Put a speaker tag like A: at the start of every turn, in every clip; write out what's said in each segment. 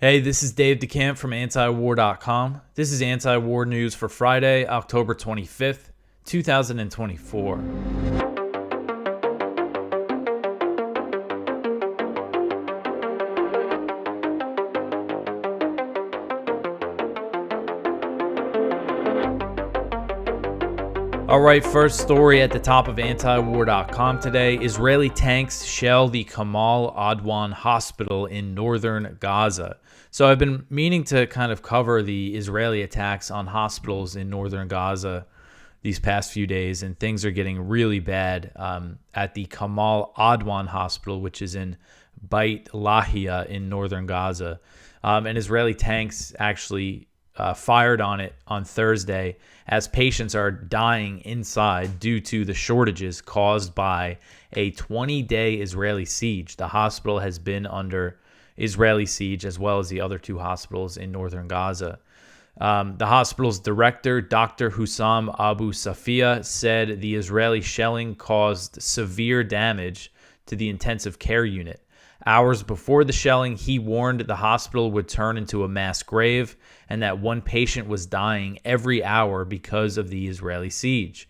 A: Hey, this is Dave DeCamp from antiwar.com. This is anti-war news for Friday, October 25th, 2024. All right, first story at the top of antiwar.com today. Israeli tanks shell the Kamal Adwan hospital in northern Gaza. So I've been meaning to kind of cover the Israeli attacks on hospitals in northern Gaza these past few days, and things are getting really bad at the Kamal Adwan hospital, which is in Beit Lahia in northern Gaza. And Israeli tanks actually fired on it on Thursday as patients are dying inside due to the shortages caused by a 20-day Israeli siege. The hospital has been under Israeli siege, as well as the other two hospitals in northern Gaza. The hospital's director, Dr. Hussam Abu Safia, said the Israeli shelling caused severe damage to the intensive care unit. Hours before the shelling, he warned the hospital would turn into a mass grave and that one patient was dying every hour because of the Israeli siege.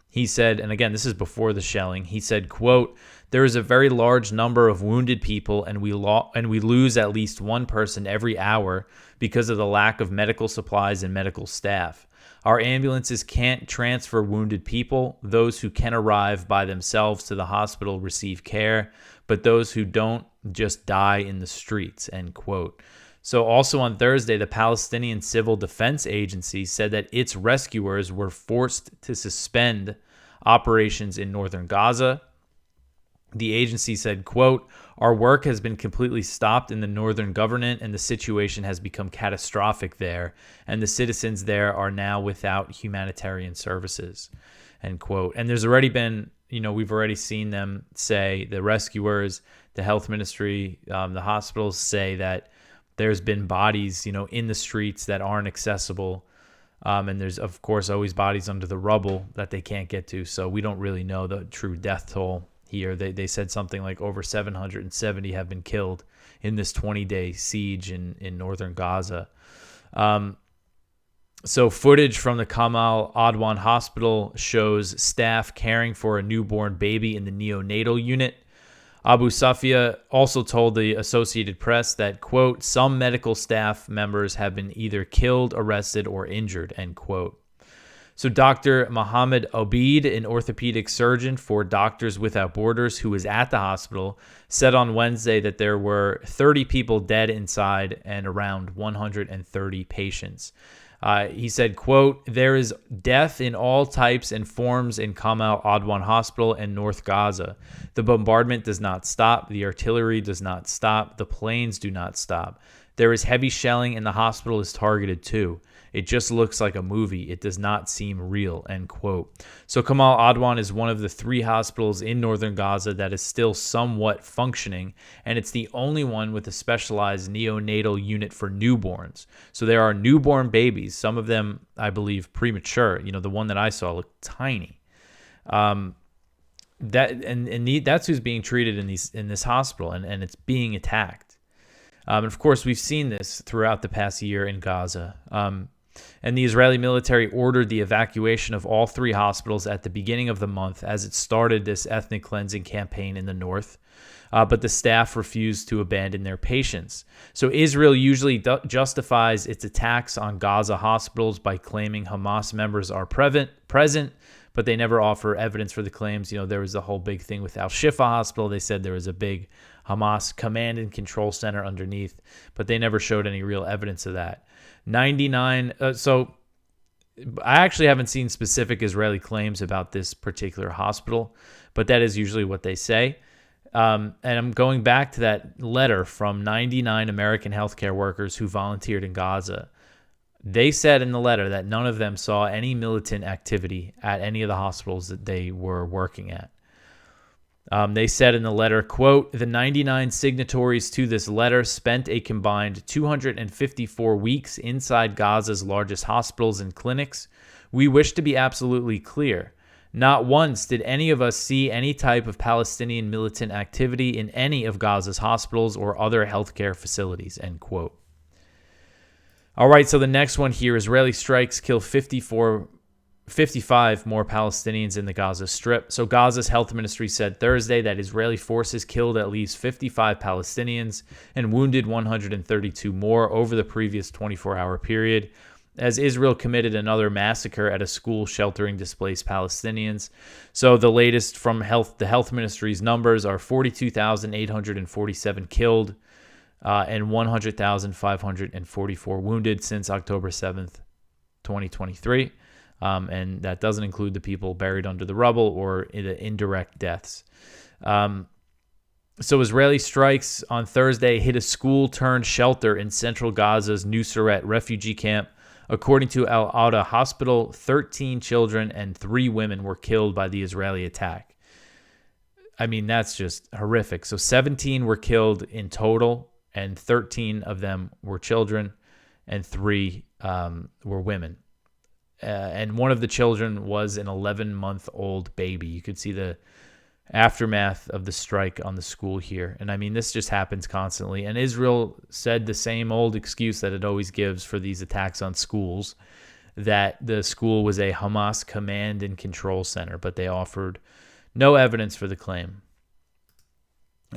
A: He said, and again, this is before the shelling, he said, quote, "There is a very large number of wounded people and we lose at least one person every hour because of the lack of medical supplies and medical staff. Our ambulances can't transfer wounded people. Those who can arrive by themselves to the hospital receive care, but those who don't just die in the streets," end quote. So also on Thursday, the Palestinian Civil Defense Agency said that its rescuers were forced to suspend operations in northern Gaza. The agency said, quote, "Our work has been completely stopped in the northern government and the situation has become catastrophic there, and the citizens there are now without humanitarian services," end quote. And there's already been, we've already seen them say, the rescuers, the health ministry, the hospitals say that there's been bodies, in the streets that aren't accessible. And there's, of course, always bodies under the rubble that they can't get to. So we don't really know the true death toll here. They said something like over 770 have been killed in this 20-day siege in northern Gaza. So footage from the Kamal Adwan hospital shows staff caring for a newborn baby in the neonatal unit. Abu Safia also told the Associated Press that, quote, "Some medical staff members have been either killed, arrested, or injured," end quote. So Dr. Mohammed Obeid, an orthopedic surgeon for Doctors Without Borders who was at the hospital, said on Wednesday that there were 30 people dead inside and around 130 patients. He said, quote, "There is death in all types and forms in Kamal Adwan Hospital and North Gaza. The bombardment does not stop. The artillery does not stop. The planes do not stop. There is heavy shelling and the hospital is targeted too. It just looks like a movie. It does not seem real," end quote. So Kamal Adwan is one of the 3 hospitals in northern Gaza that is still somewhat functioning, and it's the only one with a specialized neonatal unit for newborns. So there are newborn babies, some of them, I believe, premature. The one that I saw looked tiny. That's who's being treated in this hospital, and it's being attacked. And of course, we've seen this throughout the past year in Gaza. And the Israeli military ordered the evacuation of all 3 hospitals at the beginning of the month as it started this ethnic cleansing campaign in the north. But the staff refused to abandon their patients. So Israel usually justifies its attacks on Gaza hospitals by claiming Hamas members are present, but they never offer evidence for the claims. There was the whole big thing with Al-Shifa Hospital. They said there was a big Hamas command and control center underneath, but they never showed any real evidence of that. So I actually haven't seen specific Israeli claims about this particular hospital, but that is usually what they say. And I'm going back to that letter from 99 American healthcare workers who volunteered in Gaza. They said in the letter that none of them saw any militant activity at any of the hospitals that they were working at. They said in the letter, quote, "The 99 signatories to this letter spent a combined 254 weeks inside Gaza's largest hospitals and clinics. We wish to be absolutely clear. Not once did any of us see any type of Palestinian militant activity in any of Gaza's hospitals or other healthcare facilities," end quote. All right, so the next one here, Israeli strikes kill 55 more Palestinians in the Gaza Strip. So Gaza's health ministry said Thursday that Israeli forces killed at least 55 Palestinians and wounded 132 more over the previous 24-hour period, as Israel committed another massacre at a school sheltering displaced Palestinians. So the latest from the health ministry's numbers are 42,847 killed and 100,544 wounded since October 7th, 2023. And that doesn't include the people buried under the rubble or the indirect deaths. So Israeli strikes on Thursday hit a school-turned-shelter in central Gaza's Nuseirat refugee camp. According to Al-Auda Hospital, 13 children and 3 women were killed by the Israeli attack. I mean, that's just horrific. So 17 were killed in total, and 13 of them were children, and 3 were women. And one of the children was an 11-month-old baby. You could see the aftermath of the strike on the school here. And I mean, this just happens constantly. And Israel said the same old excuse that it always gives for these attacks on schools, that the school was a Hamas command and control center, but they offered no evidence for the claim.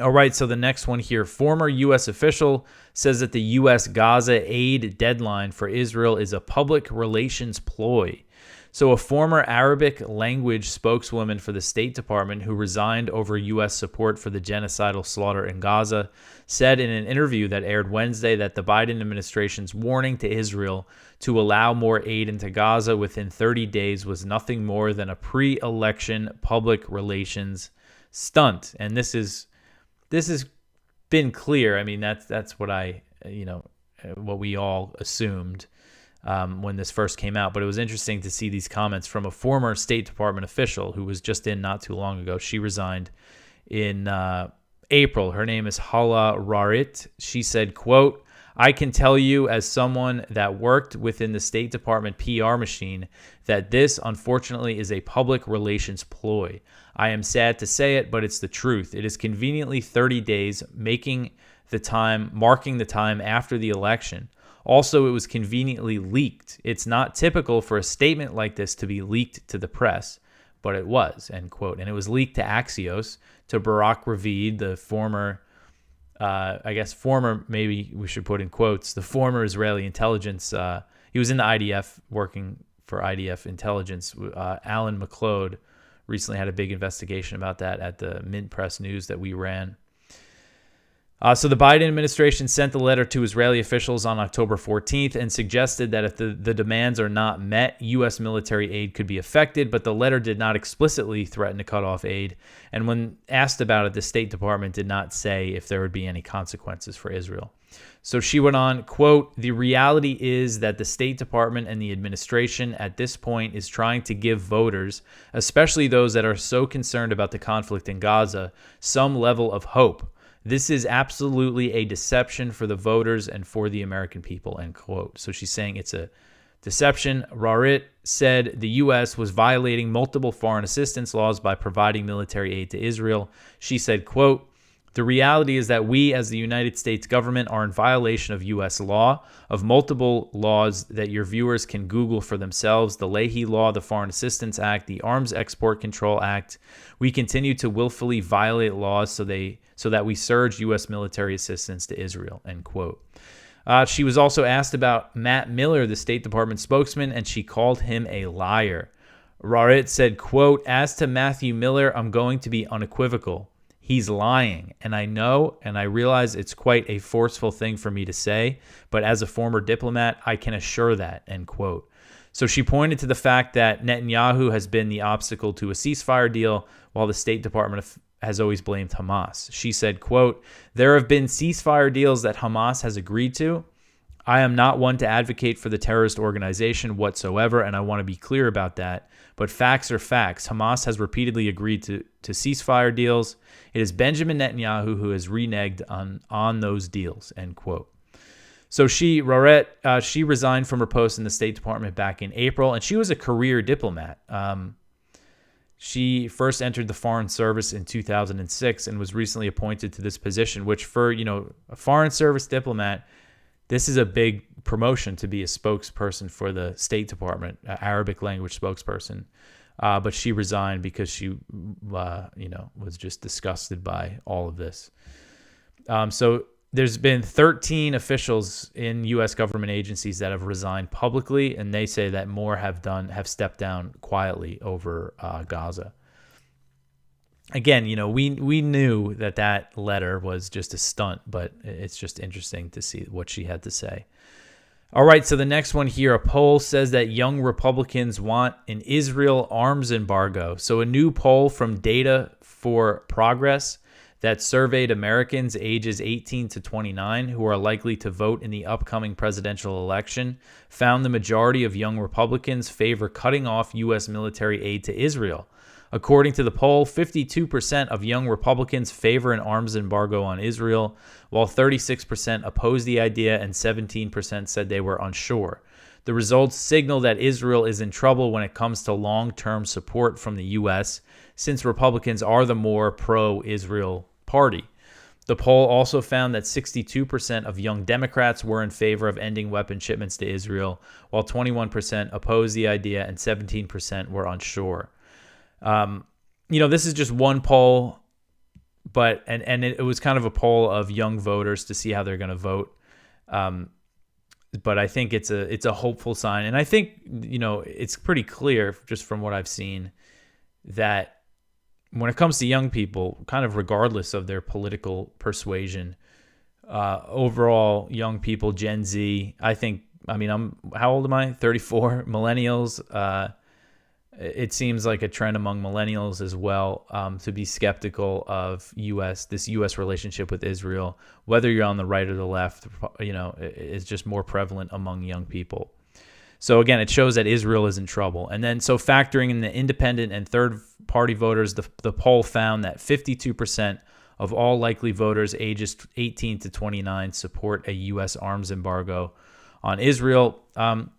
A: All right, so the next one here. Former U.S. official says that the U.S. Gaza aid deadline for Israel is a public relations ploy. So a former Arabic language spokeswoman for the State Department who resigned over U.S. support for the genocidal slaughter in Gaza said in an interview that aired Wednesday that the Biden administration's warning to Israel to allow more aid into Gaza within 30 days was nothing more than a pre-election public relations stunt. And this has been clear. I mean, that's what what we all assumed when this first came out. But it was interesting to see these comments from a former State Department official who was just in not too long ago. She resigned in April. Her name is Hala Rarit. She said, quote, "I can tell you as someone that worked within the State Department PR machine that this, unfortunately, is a public relations ploy. I am sad to say it, but it's the truth. It is conveniently 30 days, marking the time after the election. Also, it was conveniently leaked. It's not typical for a statement like this to be leaked to the press, but it was," end quote. And it was leaked to Axios, to Barak Ravid, the former, maybe we should put in quotes, the former Israeli intelligence. He was in the IDF, working for IDF intelligence. Alan McLeod recently had a big investigation about that at the Mint Press News that we ran. So the Biden administration sent the letter to Israeli officials on October 14th and suggested that if the demands are not met, U.S. military aid could be affected, but the letter did not explicitly threaten to cut off aid. And when asked about it, the State Department did not say if there would be any consequences for Israel. So she went on, quote, "The reality is that the State Department and the administration at this point is trying to give voters, especially those that are so concerned about the conflict in Gaza, some level of hope. This is absolutely a deception for the voters and for the American people," end quote. So she's saying it's a deception. Rarit said the U.S. was violating multiple foreign assistance laws by providing military aid to Israel. She said, quote, "The reality is that we as the United States government are in violation of U.S. law, of multiple laws that your viewers can Google for themselves, the Leahy Law, the Foreign Assistance Act, the Arms Export Control Act. We continue to willfully violate laws so that we surge U.S. military assistance to Israel," end quote. She was also asked about Matt Miller, the State Department spokesman, and she called him a liar. Rarit said, quote, "As to Matthew Miller, I'm going to be unequivocal. He's lying, and I know and I realize it's quite a forceful thing for me to say, but as a former diplomat, I can assure that," end quote. So she pointed to the fact that Netanyahu has been the obstacle to a ceasefire deal, while the State Department has always blamed Hamas. She said, quote, "There have been ceasefire deals that Hamas has agreed to. I am not one to advocate for the terrorist organization whatsoever, and I want to be clear about that. But facts are facts. Hamas has repeatedly agreed to ceasefire deals. It is Benjamin Netanyahu who has reneged on those deals," end quote. So Rarit, she resigned from her post in the State Department back in April, and she was a career diplomat. She first entered the Foreign Service in 2006 and was recently appointed to this position, which for, a Foreign Service diplomat, this is a big promotion to be a spokesperson for the State Department, Arabic language spokesperson. But she resigned because she, was just disgusted by all of this. So there's been 13 officials in U.S. government agencies that have resigned publicly, and they say that more have stepped down quietly over Gaza. Again, we knew that letter was just a stunt, but it's just interesting to see what she had to say. All right, so the next one here, a poll says that young Republicans want an Israel arms embargo. So a new poll from Data for Progress that surveyed Americans ages 18 to 29 who are likely to vote in the upcoming presidential election found the majority of young Republicans favor cutting off U.S. military aid to Israel. According to the poll, 52% of young Republicans favor an arms embargo on Israel, while 36% oppose the idea and 17% said they were unsure. The results signal that Israel is in trouble when it comes to long-term support from the U.S., since Republicans are the more pro-Israel party. The poll also found that 62% of young Democrats were in favor of ending weapon shipments to Israel, while 21% opposed the idea and 17% were unsure. This is just one poll, but it was kind of a poll of young voters to see how they're going to vote. But I think it's a hopeful sign, and I think it's pretty clear just from what I've seen that when it comes to young people, kind of regardless of their political persuasion, overall young people, Gen Z, how old am I? 34. Millennials. It seems like a trend among millennials as well to be skeptical of this U.S. relationship with Israel, whether you're on the right or the left. It's just more prevalent among young people. So again, it shows that Israel is in trouble. And then, so factoring in the independent and third-party voters, the poll found that 52% of all likely voters ages 18 to 29 support a U.S. arms embargo on Israel. I'm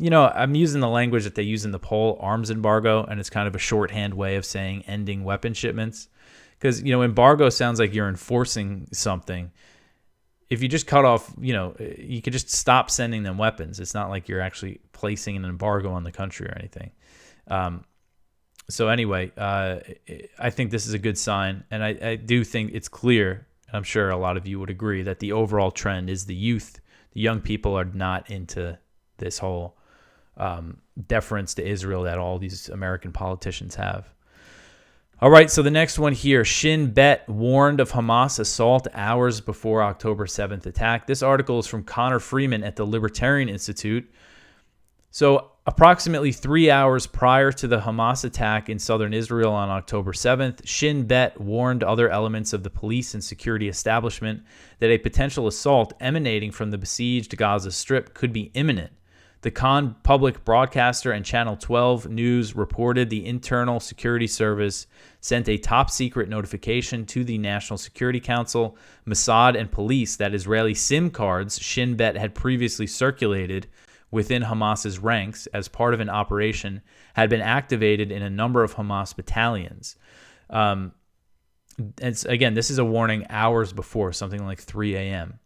A: using the language that they use in the poll, arms embargo, and it's kind of a shorthand way of saying ending weapon shipments. Because, embargo sounds like you're enforcing something. If you just cut off, you could just stop sending them weapons. It's not like you're actually placing an embargo on the country or anything. So anyway, I think this is a good sign. And I do think it's clear, and I'm sure a lot of you would agree, that the overall trend is the young people are not into this whole deference to Israel that all these American politicians have. All right, so the next one here, Shin warned of Hamas assault hours before October 7th attack. This article is from Connor Freeman at the Libertarian Institute. So approximately 3 hours prior to the Hamas attack in southern Israel on October 7th, Shin warned other elements of the police and security establishment that a potential assault emanating from the besieged Gaza Strip could be imminent. The Khan public broadcaster and Channel 12 News reported the Internal Security Service sent a top-secret notification to the National Security Council, Mossad, and police that Israeli SIM cards Shin had previously circulated within Hamas's ranks as part of an operation had been activated in a number of Hamas battalions. And again, this is a warning hours before, something like 3 a.m.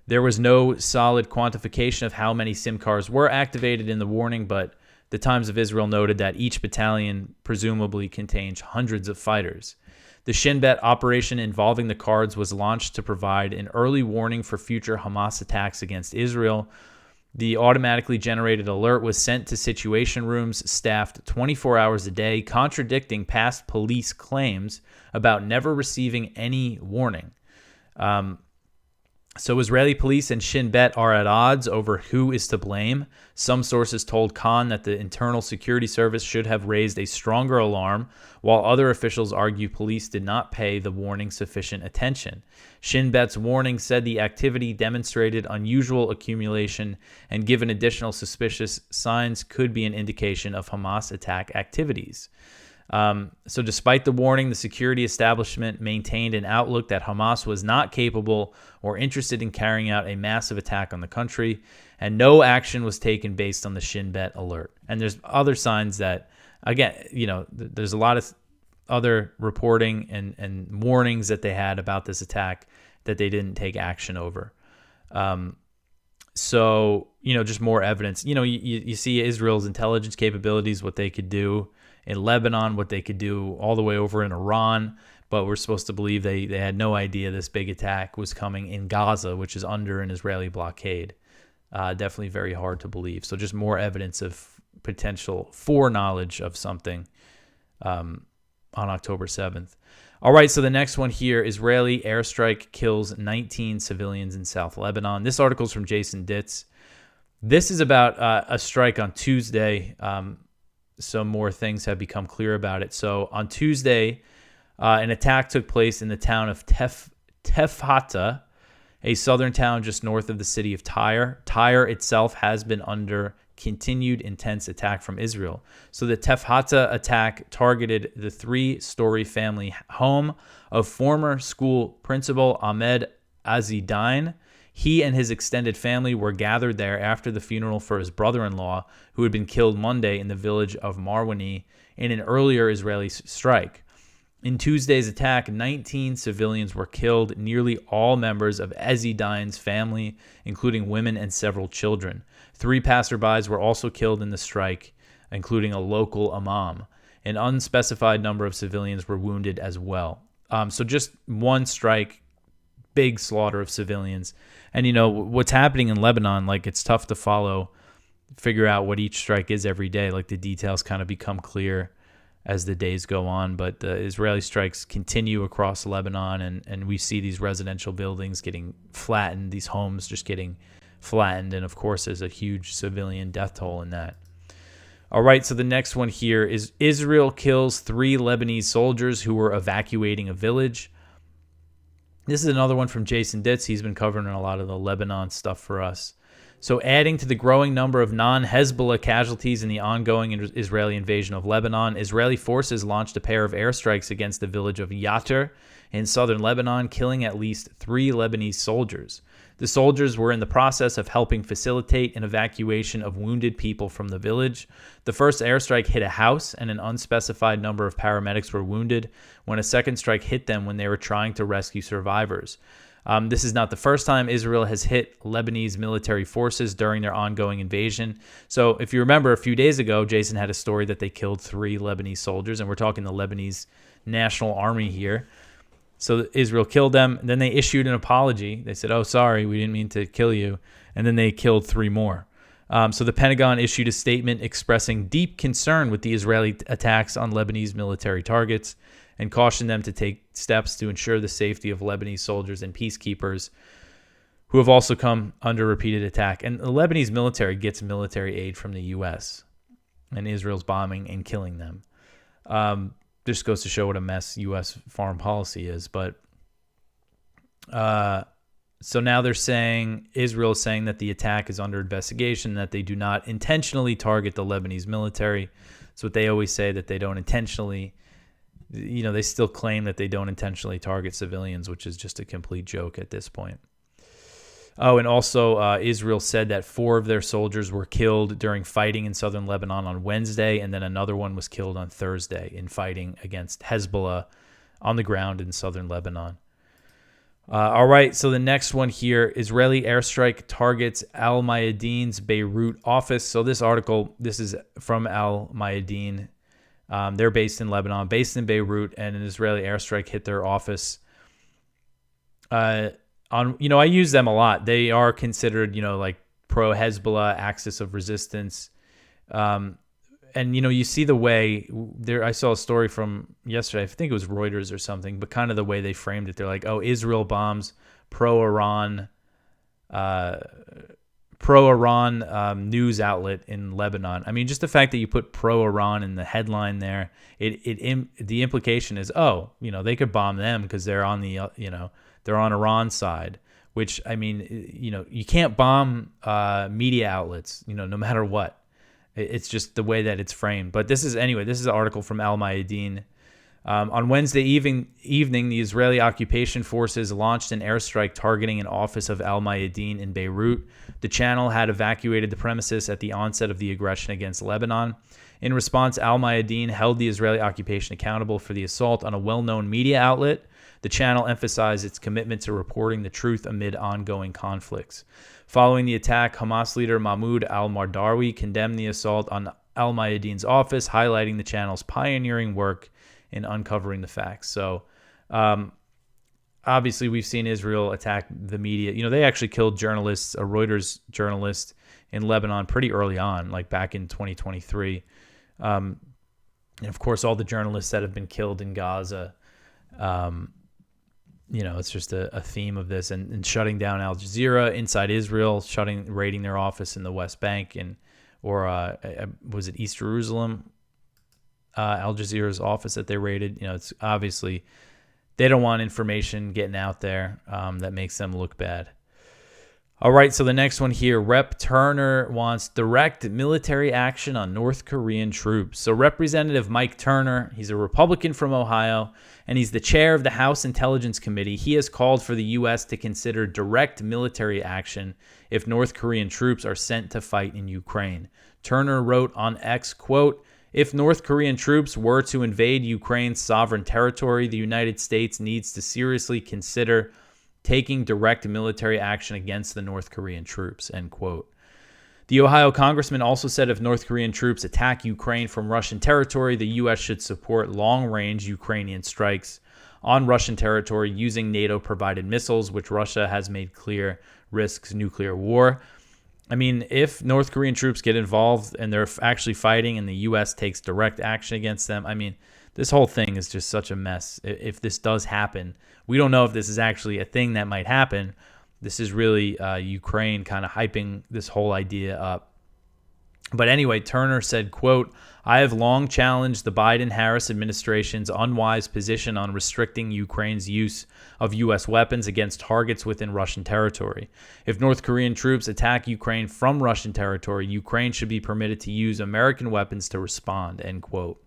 A: There was no solid quantification of how many SIM cards were activated in the warning, but the Times of Israel noted that each battalion presumably contains hundreds of fighters. The Shin operation involving the cards was launched to provide an early warning for future Hamas attacks against Israel. The automatically generated alert was sent to situation rooms staffed 24 hours a day, contradicting past police claims about never receiving any warning. So Israeli police and Shin are at odds over who is to blame. Some sources told Khan that the Internal Security Service should have raised a stronger alarm, while other officials argue police did not pay the warning sufficient attention. Shin warning said the activity demonstrated unusual accumulation and given additional suspicious signs could be an indication of Hamas attack activities. So despite the warning, the security establishment maintained an outlook that Hamas was not capable or interested in carrying out a massive attack on the country, and no action was taken based on the Shin alert. And there's other signs that, again, there's a lot of other reporting and warnings that they had about this attack that they didn't take action over. So, just more evidence. You see Israel's intelligence capabilities, what they could do in Lebanon, what they could do all the way over in Iran. But we're supposed to believe they had no idea this big attack was coming in Gaza, which is under an Israeli blockade. Definitely very hard to believe. So just more evidence of potential foreknowledge of something on October 7th. All right, so the next one here, Israeli airstrike kills 19 civilians in South Lebanon. This article is from Jason Ditz. This is about a strike on Tuesday. So more things have become clear about it. So on Tuesday, an attack took place in the town of Tefhata, a southern town just north of the city of Tyre. Tyre itself has been under continued intense attack from Israel. So the Tefhata attack targeted the 3-story family home of former school principal Ahmed Azidine. He and his extended family were gathered there after the funeral for his brother-in-law, who had been killed Monday in the village of Marwani in an earlier Israeli strike. In Tuesday's attack, 19 civilians were killed, nearly all members of Azidine's family, including women and several children. 3 passerbys were also killed in the strike, including a local imam. An unspecified number of civilians were wounded as well. So just one strike, big slaughter of civilians. And, what's happening in Lebanon, it's tough to figure out what each strike is every day. The details kind of become clear as the days go on, but the Israeli strikes continue across Lebanon, and we see these residential buildings getting flattened, these homes just getting flattened, and of course there's a huge civilian death toll in that. All right, so the next one here is Israel kills 3 Lebanese soldiers who were evacuating a village. This is another one from Jason Ditz. He's been covering a lot of the Lebanon stuff for us. So adding to the growing number of non-Hezbollah casualties in the ongoing Israeli invasion of Lebanon, Israeli forces launched a pair of airstrikes against the village of Yatir in southern Lebanon, killing at least 3 Lebanese soldiers. The soldiers were in the process of helping facilitate an evacuation of wounded people from the village. The first airstrike hit a house, and an unspecified number of paramedics were wounded when a second strike hit them when they were trying to rescue survivors. This is not the first time Israel has hit Lebanese military forces during their ongoing invasion. So if you remember, a few days ago, Jason had a story that they killed 3 Lebanese soldiers, and we're talking the Lebanese National Army here. So Israel killed them, and then they issued an apology. They said, "Oh, sorry, we didn't mean to kill you," and then they killed 3 more. So the Pentagon issued a statement expressing deep concern with the Israeli attacks on Lebanese military targets and cautioned them to take steps to ensure the safety of Lebanese soldiers and peacekeepers who have also come under repeated attack. And the Lebanese military gets military aid from the U.S., and Israel's bombing and killing them. This goes to show what a mess U.S. foreign policy is. But so now Israel is saying that the attack is under investigation, that they do not intentionally target the Lebanese military. It's what they always say, that they don't intentionally, they still claim that they don't intentionally target civilians, which is just a complete joke at this point. Oh, and also Israel said that 4 of their soldiers were killed during fighting in southern Lebanon on Wednesday, and then another one was killed on Thursday in fighting against Hezbollah on the ground in southern Lebanon. All right, so the next one here, Israeli airstrike targets Al Mayadeen's Beirut office. So this article, this is from Al Mayadeen. They're based in Lebanon, based in Beirut, and an Israeli airstrike hit their office. I use them a lot. They are considered, like pro-Hezbollah, axis of resistance. And, you see the way there, I saw a story from yesterday, I think it was Reuters or something, but kind of the way they framed it. They're like, oh, Israel bombs pro-Iran news outlet in Lebanon. I mean, just the fact that you put pro-Iran in the headline there, the implication is, they could bomb them because they're on they're on Iran's side, which, I mean, you can't bomb media outlets, no matter what. It's just the way that it's framed. But this is an article from Al Mayadeen. On Wednesday evening, the Israeli occupation forces launched an airstrike targeting an office of Al Mayadeen in Beirut. The channel had evacuated the premises at the onset of the aggression against Lebanon. In response, Al Mayadeen held the Israeli occupation accountable for the assault on a well-known media outlet. The The channel emphasized its commitment to reporting the truth amid ongoing conflicts. Following the attack, Hamas leader Mahmoud al-Mardawi condemned the assault on al-Mayadeen's office, highlighting the channel's pioneering work in uncovering the facts. So, obviously, we've seen Israel attack the media. You know, they actually killed journalists, a Reuters journalist in Lebanon pretty early on, like back in 2023. And, of course, all the journalists that have been killed in Gaza. You know, it's just a theme of this. And shutting down Al Jazeera inside Israel, raiding their office in the West Bank, or was it East Jerusalem? Al Jazeera's office that they raided. You know, it's obviously they don't want information getting out there that makes them look bad. All right, so the next one here, Rep. Turner wants direct military action on North Korean troops. So Representative Mike Turner, he's a Republican from Ohio, and he's the chair of the House Intelligence Committee. He has called for the U.S. to consider direct military action if North Korean troops are sent to fight in Ukraine. Turner wrote on X, quote, "If North Korean troops were to invade Ukraine's sovereign territory, the United States needs to seriously consider taking direct military action against the North Korean troops," end quote. The Ohio congressman also said if North Korean troops attack Ukraine from Russian territory, the U.S. should support long-range Ukrainian strikes on Russian territory using NATO-provided missiles, which Russia has made clear risks nuclear war. I mean, if North Korean troops get involved and they're actually fighting and the U.S. takes direct action against them, I mean, this whole thing is just such a mess. If this does happen, we don't know if this is actually a thing that might happen. This is really Ukraine kind of hyping this whole idea up. But anyway, Turner said, quote, "I have long challenged the Biden-Harris administration's unwise position on restricting Ukraine's use of U.S. weapons against targets within Russian territory. If North Korean troops attack Ukraine from Russian territory, Ukraine should be permitted to use American weapons to respond," end quote.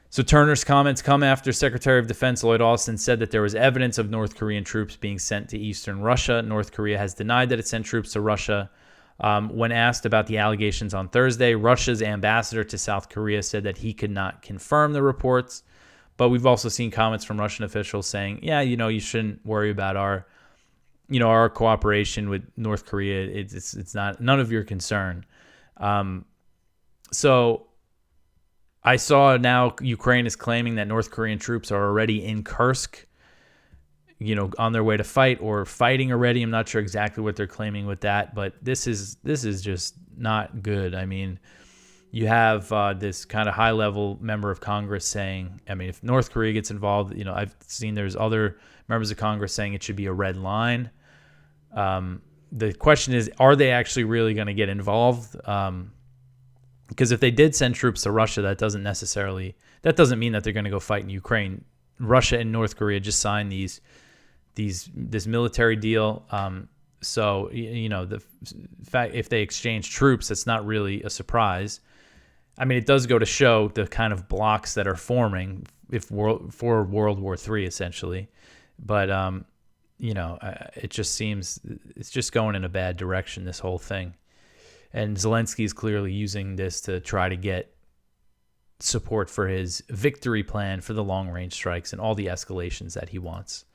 A: So Turner's comments come after Secretary of Defense Lloyd Austin said that there was evidence of North Korean troops being sent to eastern Russia. North Korea has denied that it sent troops to Russia. When asked about the allegations on Thursday, Russia's ambassador to South Korea said that he could not confirm the reports. But we've also seen comments from Russian officials saying, yeah, you know, you shouldn't worry about our cooperation with North Korea. It's not none of your concern. So I saw now Ukraine is claiming that North Korean troops are already in Kursk, you know, on their way to fight or fighting already. I'm not sure exactly what they're claiming with that, but this is just not good. I mean, you have this kind of high-level member of Congress saying, I mean, if North Korea gets involved, you know, I've seen there's other members of Congress saying it should be a red line. The question is, are they actually really going to get involved? Because if they did send troops to Russia, that doesn't mean that they're going to go fight in Ukraine. Russia and North Korea just signed this military deal. So, you know, the fact if they exchange troops, it's not really a surprise. I mean, it does go to show the kind of blocks that are forming for World War III, essentially. But, you know, it just seems it's just going in a bad direction, this whole thing. And Zelensky is clearly using this to try to get support for his victory plan for the long-range strikes and all the escalations that he wants.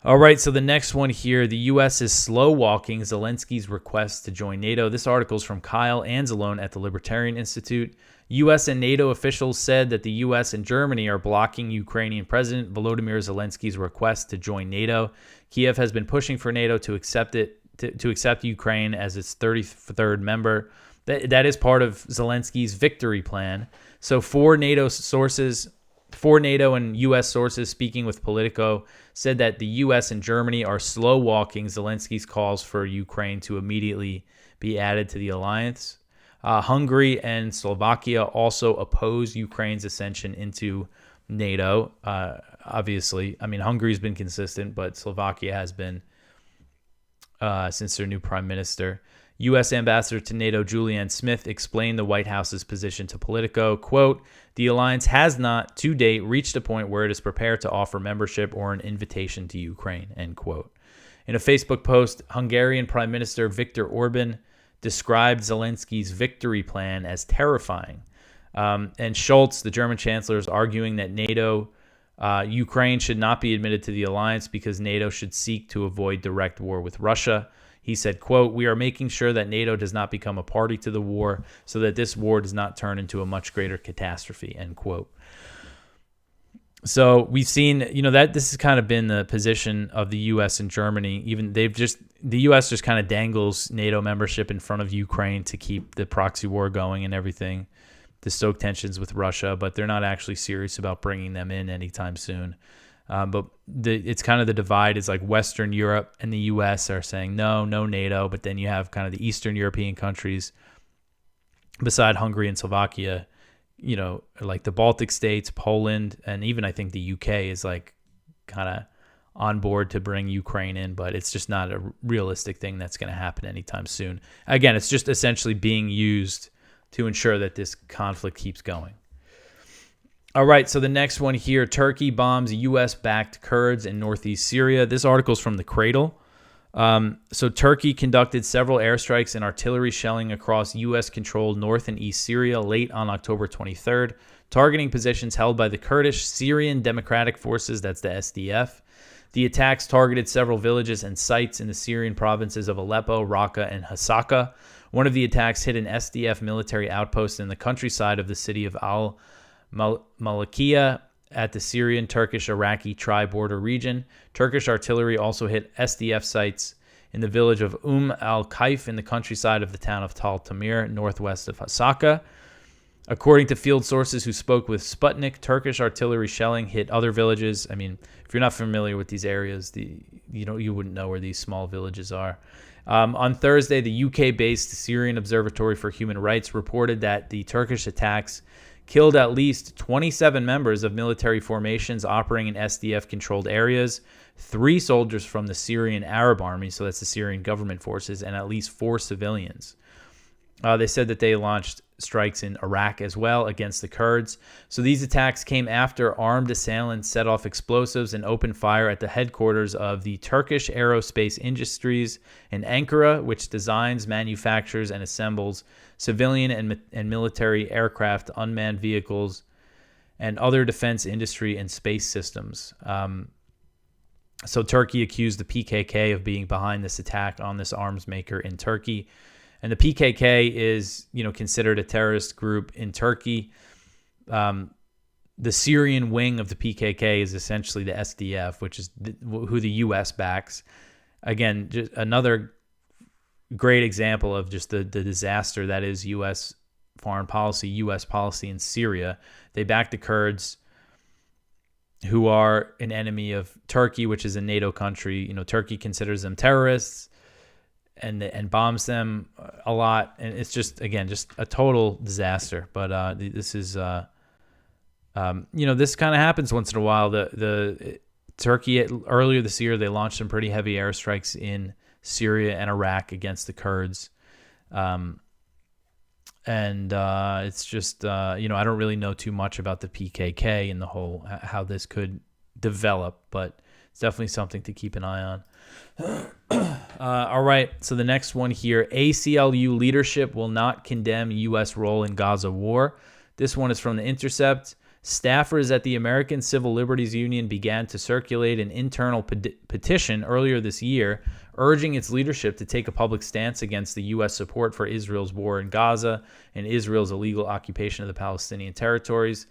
A: All right, so the next one here, the U.S. is slow-walking Zelensky's request to join NATO. This article is from Kyle Anzalone at the Libertarian Institute. U.S. and NATO officials said that the U.S. and Germany are blocking Ukrainian President Volodymyr Zelensky's request to join NATO. Kiev has been pushing for NATO to accept Ukraine as its 33rd member. That is part of Zelensky's victory plan. So four NATO and U.S. sources speaking with Politico said that the U.S. and Germany are slow-walking Zelensky's calls for Ukraine to immediately be added to the alliance. Hungary and Slovakia also oppose Ukraine's ascension into NATO. Obviously, I mean, Hungary's been consistent, but Slovakia has been since their new prime minister. U.S. Ambassador to NATO Julianne Smith explained the White House's position to Politico. Quote, "The alliance has not, to date, reached a point where it is prepared to offer membership or an invitation to Ukraine," end quote. In a Facebook post, Hungarian Prime Minister Viktor Orban described Zelensky's victory plan as terrifying. And Scholz, the German chancellor, is arguing that NATO Ukraine should not be admitted to the alliance because NATO should seek to avoid direct war with Russia. He said, quote, "We are making sure that NATO does not become a party to the war so that this war does not turn into a much greater catastrophe," end quote. So we've seen, that this has kind of been the position of the U.S. and Germany. Even the U.S. just kind of dangles NATO membership in front of Ukraine to keep the proxy war going and everything, to stoke tensions with Russia, but they're not actually serious about bringing them in anytime soon. But it's kind of the divide is like Western Europe and the U.S. are saying no NATO, but then you have kind of the Eastern European countries beside Hungary and Slovakia, like the Baltic states, Poland, and even I think the UK is like kind of on board to bring Ukraine in, but it's just not a realistic thing that's going to happen anytime soon. Again, it's just essentially being used to ensure that this conflict keeps going. All right, so the next one here, Turkey bombs U.S.-backed Kurds in northeast Syria. This article is from The Cradle. So Turkey conducted several airstrikes and artillery shelling across U.S.-controlled north and east Syria late on October 23rd, targeting positions held by the Kurdish Syrian Democratic Forces, that's the SDF. The attacks targeted several villages and sites in the Syrian provinces of Aleppo, Raqqa, and Hasaka. One of the attacks hit an SDF military outpost in the countryside of the city of Al-Malakiya at the Syrian-Turkish-Iraqi tri-border region. Turkish artillery also hit SDF sites in the village of al-Kaif in the countryside of the town of Tal Tamir, northwest of Hasaka. According to field sources who spoke with Sputnik, Turkish artillery shelling hit other villages. I mean, if you're not familiar with these areas, you wouldn't know where these small villages are. On Thursday, the UK-based Syrian Observatory for Human Rights reported that the Turkish attacks killed at least 27 members of military formations operating in SDF-controlled areas, 3 soldiers from the Syrian Arab Army, so that's the Syrian government forces, and at least 4 civilians. They said that they launched strikes in Iraq as well against the Kurds. So these attacks came after armed assailants set off explosives and opened fire at the headquarters of the Turkish Aerospace Industries in Ankara, which designs, manufactures, and assembles civilian and military aircraft, unmanned vehicles, and other defense industry and space systems. So Turkey accused the PKK of being behind this attack on this arms maker in Turkey. And the PKK is, considered a terrorist group in Turkey. The Syrian wing of the PKK is essentially the SDF, which is who the U.S. backs. Again, just another great example of just the disaster that is U.S. foreign policy, U.S. policy in Syria. They back the Kurds, who are an enemy of Turkey, which is a NATO country. Turkey considers them terrorists and bombs them a lot. And it's just, again, just a total disaster. But this is, this kind of happens once in a while. The Turkey, earlier this year, they launched some pretty heavy airstrikes in Syria and Iraq against the Kurds. It's just, I don't really know too much about the PKK and the whole, how this could develop, but it's definitely something to keep an eye on. All right, so the next one here, ACLU leadership will not condemn U.S. role in Gaza war. This one is from The Intercept. Staffers at the American Civil Liberties Union began to circulate an internal petition earlier this year urging its leadership to take a public stance against the U.S. support for Israel's war in Gaza and Israel's illegal occupation of the Palestinian territories.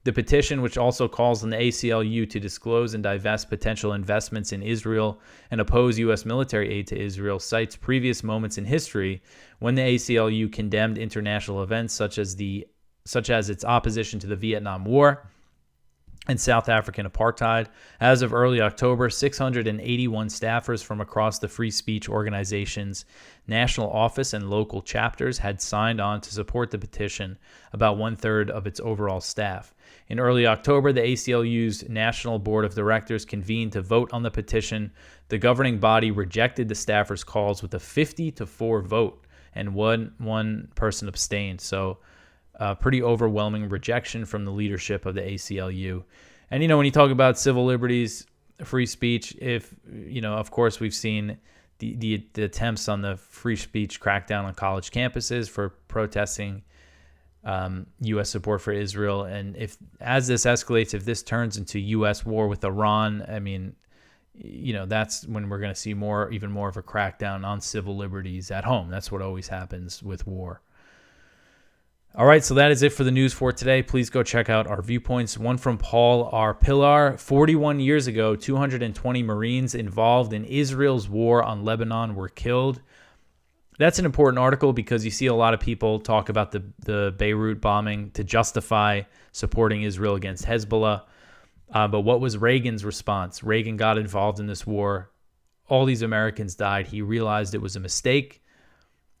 A: The petition, which also calls on the ACLU to disclose and divest potential investments in Israel and oppose U.S. military aid to Israel, cites previous moments in history when the ACLU condemned international events such as its opposition to the Vietnam War and South African apartheid. As of early October, 681 staffers from across the free speech organization's national office and local chapters had signed on to support the petition, about 1/3 of its overall staff. In early October, the ACLU's National Board of Directors convened to vote on the petition. The governing body rejected the staffers' calls with a 50-4 vote, and one person abstained. So pretty overwhelming rejection from the leadership of the ACLU. And, when you talk about civil liberties, free speech, of course, we've seen the attempts on the free speech crackdown on college campuses for protesting U.S. support for Israel. And as this escalates, if this turns into U.S. war with Iran, I mean, that's when we're going to see even more of a crackdown on civil liberties at home. That's what always happens with war. All right, so that is it for the news for today. Please go check out our viewpoints. One from Paul R. Pillar. 41 years ago, 220 Marines involved in Israel's war on Lebanon were killed. That's an important article because you see a lot of people talk about the Beirut bombing to justify supporting Israel against Hezbollah. But what was Reagan's response? Reagan got involved in this war. All these Americans died. He realized it was a mistake,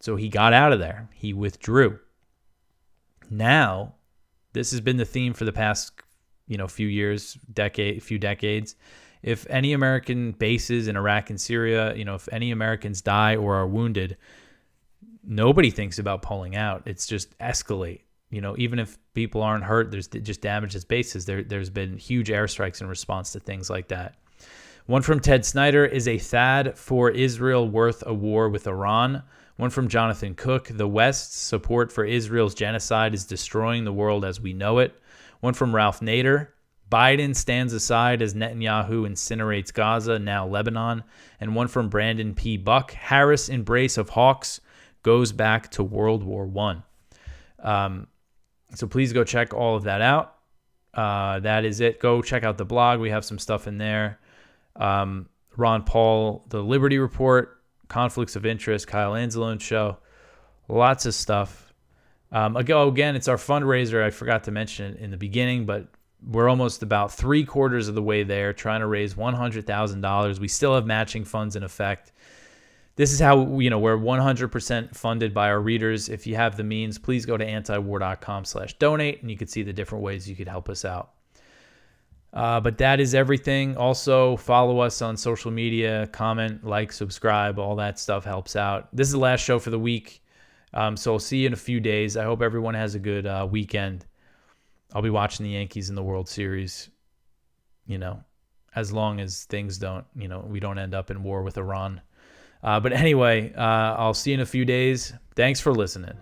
A: so he got out of there. He withdrew. Now, this has been the theme for the past, few years, few decades. If any American bases in Iraq and Syria, if any Americans die or are wounded, nobody thinks about pulling out. It's just escalate. Even if people aren't hurt, there's just damage to bases. There's been huge airstrikes in response to things like that. One from Ted Snyder: is a THAAD for Israel worth a war with Iran? One from Jonathan Cook: the West's support for Israel's genocide is destroying the world as we know it. One from Ralph Nader: Biden stands aside as Netanyahu incinerates Gaza, now Lebanon. And one from Brandon P. Buck: Harris' embrace of hawks goes back to World War I. So please go check all of that out. That is it. Go check out the blog. We have some stuff in there. Ron Paul, the Liberty Report, Conflicts of Interest, Kyle Angelone's show, lots of stuff. Again, it's our fundraiser. I forgot to mention it in the beginning, but we're almost about 3/4 of the way there, trying to raise $100,000. We still have matching funds in effect. This is how, we're 100% funded by our readers. If you have the means, please go to antiwar.com/donate, and you can see the different ways you could help us out. But that is everything. Also, follow us on social media, comment, like, subscribe. All that stuff helps out. This is the last show for the week, so I'll see you in a few days. I hope everyone has a good weekend. I'll be watching the Yankees in the World Series, as long as things don't, we don't end up in war with Iran. But anyway, I'll see you in a few days. Thanks for listening.